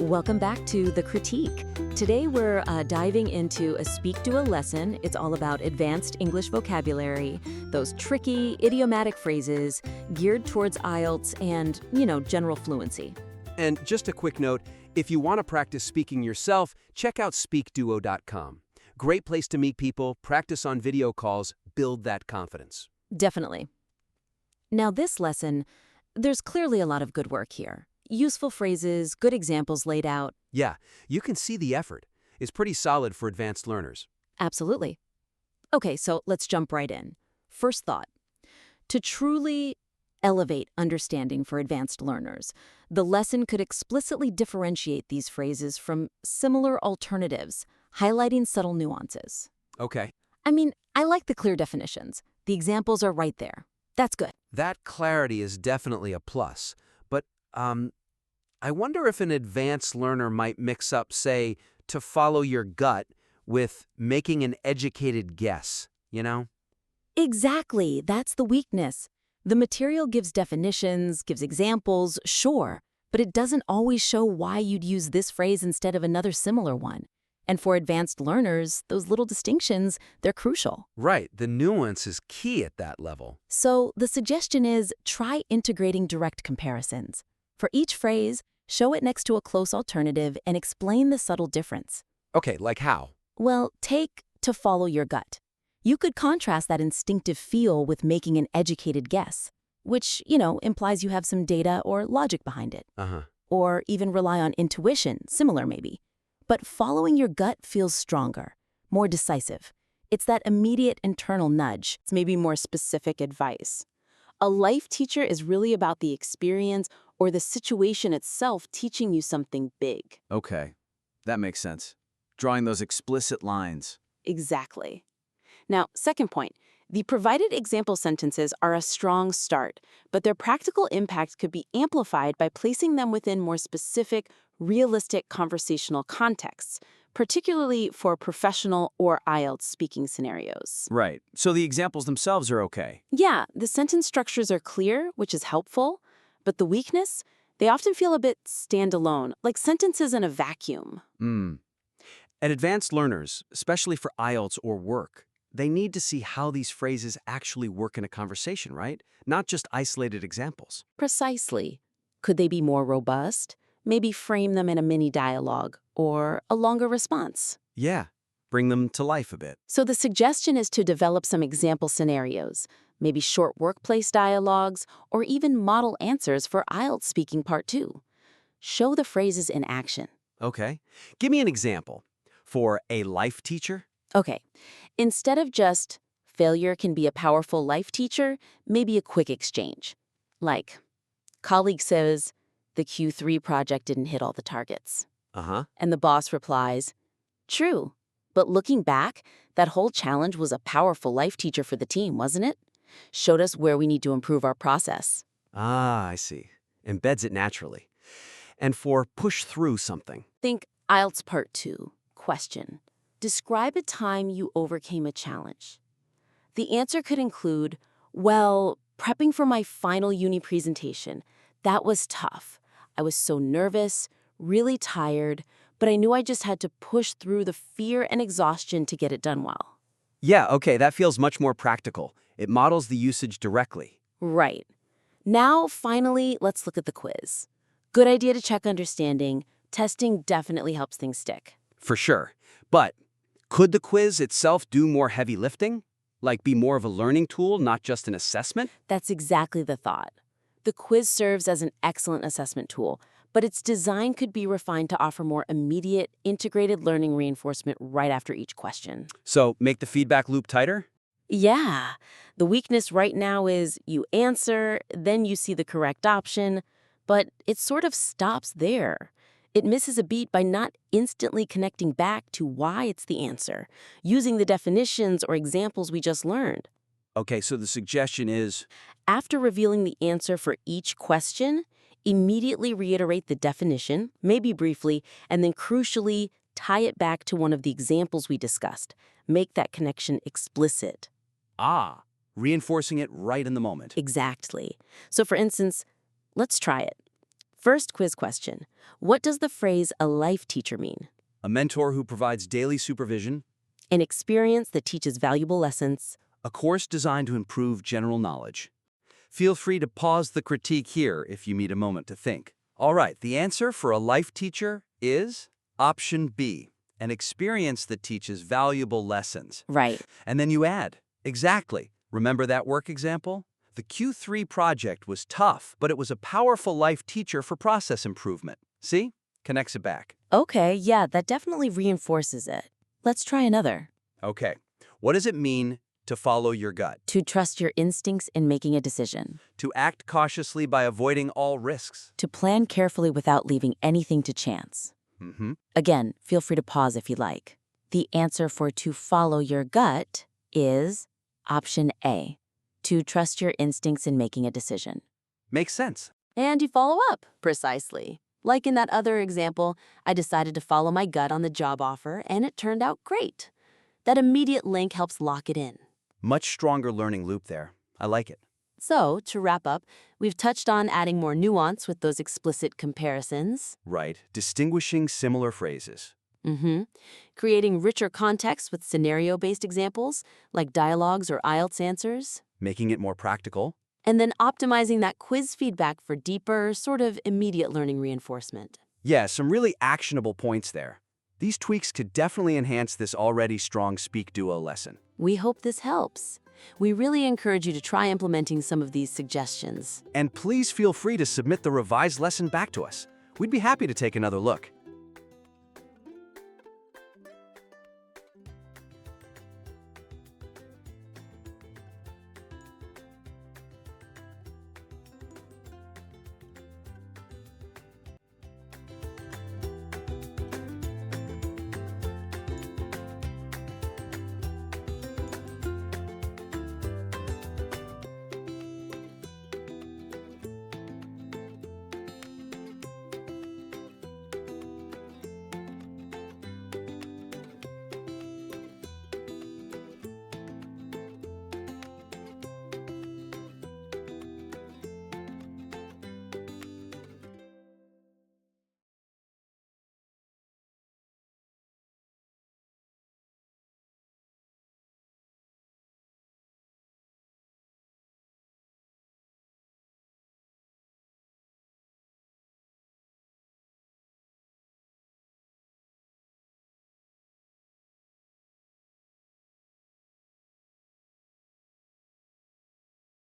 Welcome back to The Critique. Today we're diving into a SpeakDuo lesson. It's all about advanced English vocabulary, those tricky, idiomatic phrases geared towards IELTS and, general fluency. And just a quick note, if you want to practice speaking yourself, check out SpeakDuo.com. Great place to meet people, practice on video calls, build that confidence. Definitely. Now this lesson, there's clearly a lot of good work here. Useful phrases, good examples laid out. Yeah, you can see the effort. It's pretty solid for advanced learners. Absolutely. Okay, so let's jump right in. First thought. To truly elevate understanding for advanced learners, the lesson could explicitly differentiate these phrases from similar alternatives, highlighting subtle nuances. Okay. I like the clear definitions. The examples are right there. That's good. That clarity is definitely a plus. But, I wonder if an advanced learner might mix up, say, to follow your gut with making an educated guess, Exactly. That's the weakness. The material gives definitions, gives examples, sure, but it doesn't always show why you'd use this phrase instead of another similar one. And for advanced learners, those little distinctions, they're crucial. Right, the nuance is key at that level. So the suggestion is try integrating direct comparisons. For each phrase, show it next to a close alternative and explain the subtle difference. Okay, like how? Well, take to follow your gut. You could contrast that instinctive feel with making an educated guess, which, implies you have some data or logic behind it. Or even rely on intuition, similar maybe. But following your gut feels stronger, more decisive. It's that immediate internal nudge. It's maybe more specific advice. A life teacher is really about the experience or the situation itself teaching you something big. Okay, that makes sense. Drawing those explicit lines. Exactly. Now, second point, the provided example sentences are a strong start, but their practical impact could be amplified by placing them within more specific, realistic conversational contexts, particularly for professional or IELTS speaking scenarios. Right, so the examples themselves are okay. Yeah, the sentence structures are clear, which is helpful, but the weakness, they often feel a bit standalone, like sentences in a vacuum. And advanced learners, especially for IELTS or work, they need to see how these phrases actually work in a conversation, right? Not just isolated examples. Precisely. Could they be more robust? Maybe frame them in a mini dialogue or a longer response. Yeah, bring them to life a bit. So the suggestion is to develop some example scenarios, maybe short workplace dialogues, or even model answers for IELTS speaking part 2. Show the phrases in action. Okay, give me an example. For a life teacher? Okay, instead of just, failure can be a powerful life teacher, maybe a quick exchange. Like, colleague says, the Q3 project didn't hit all the targets. And the boss replies, true, but looking back, that whole challenge was a powerful life teacher for the team, wasn't it? Showed us where we need to improve our process. Ah, I see. Embeds it naturally. And for push through something? Think IELTS Part 2. Question. Describe a time you overcame a challenge. The answer could include, well, prepping for my final uni presentation. That was tough. I was so nervous, really tired, but I knew I just had to push through the fear and exhaustion to get it done well. Yeah, okay, that feels much more practical. It models the usage directly. Right. Now, finally, let's look at the quiz. Good idea to check understanding. Testing definitely helps things stick. For sure. But could the quiz itself do more heavy lifting? Like be more of a learning tool, not just an assessment? That's exactly the thought. The quiz serves as an excellent assessment tool, but its design could be refined to offer more immediate, integrated learning reinforcement right after each question. So make the feedback loop tighter? Yeah. The weakness right now is you answer, then you see the correct option, but it sort of stops there. It misses a beat by not instantly connecting back to why it's the answer, using the definitions or examples we just learned. Okay, so the suggestion is? After revealing the answer for each question, immediately reiterate the definition, maybe briefly, and then crucially, tie it back to one of the examples we discussed. Make that connection explicit. Ah, reinforcing it right in the moment. Exactly. So for instance, let's try it. First quiz question. What does the phrase a life teacher mean? A mentor who provides daily supervision. An experience that teaches valuable lessons. A course designed to improve general knowledge. Feel free to pause the critique here if you need a moment to think. All right, the answer for a life teacher is option B, an experience that teaches valuable lessons. Right. And then you add, exactly. Remember that work example? The Q3 project was tough, but it was a powerful life teacher for process improvement. See? Connects it back. Okay, yeah, that definitely reinforces it. Let's try another. Okay. What does it mean to follow your gut? To trust your instincts in making a decision. To act cautiously by avoiding all risks. To plan carefully without leaving anything to chance. Again, feel free to pause if you like. The answer for to follow your gut is option A. To trust your instincts in making a decision. Makes sense. And you follow up. Precisely. Like in that other example, I decided to follow my gut on the job offer, and it turned out great. That immediate link helps lock it in. Much stronger learning loop there. I like it. So, to wrap up, we've touched on adding more nuance with those explicit comparisons. Right. Distinguishing similar phrases. Creating richer context with scenario-based examples, like dialogues or IELTS answers. Making it more practical. And then optimizing that quiz feedback for deeper, sort of immediate learning reinforcement. Yeah, some really actionable points there. These tweaks could definitely enhance this already strong SpeakDuo lesson. We hope this helps. We really encourage you to try implementing some of these suggestions. And please feel free to submit the revised lesson back to us. We'd be happy to take another look.